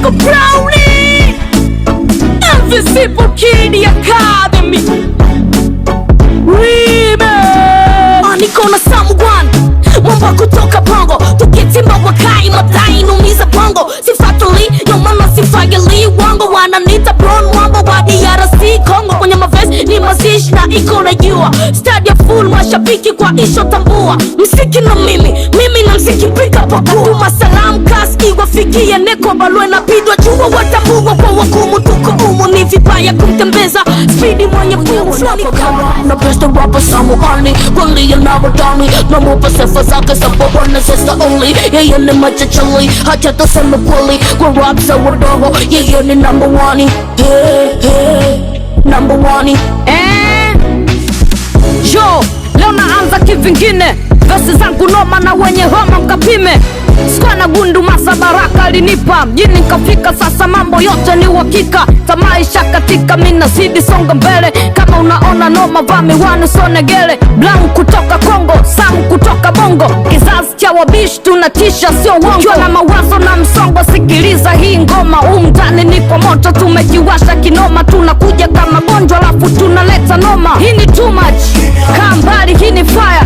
Niko Brownie Invisible Kid Academy Remix. Niko na Samugwan Mwamba kutoka Bongo, tukitimba wakai madai numiza bongo. Sifatuli, yo mana sifagili wango. Wananita Brown Mwamba wa DRC Congo. Kwenye mavesi ni mazishi na iko na jua. Stadia full mashabiki kwa isho tambua. Msiki na mimi na msiki pika paku. Masalamu kaski wafikia neko balwe na pidwa jua. Watambua kwa wakumu tuko umu. Ni vibaya kumtembeza speedy mwenye kumu. Na best rapper Samugani Wali anawadani na mupa sefa zake sababu wana sister only. Yeye ni machachali hacha tuseme kweli. Kwa rap za wadogo yeye ni number one. Number one. Yo, leo naanza kivingine. Vesi zangu noma na wenye homa mkapime. Sikuwa na gundu masa baraka alinipa. Mjini nkafika sasa mambo yote ni wakika. Tamaisha katika mina zidi songa mbele. Kama unaona noma vami wanu sonegele. Blanc kutoka Kongo, Sam kutoka Bongo. Kizazi cha wabishi tunatisha sio wongo. Kiwa na mawazo na msongo sikiliza hii ngoma. Umtani ni kwa moto tumekiwasha kinoma. Tunakuja kama gonjwa alafu tunaleta noma. Hii ni too much, kaa mbali hii ni fire.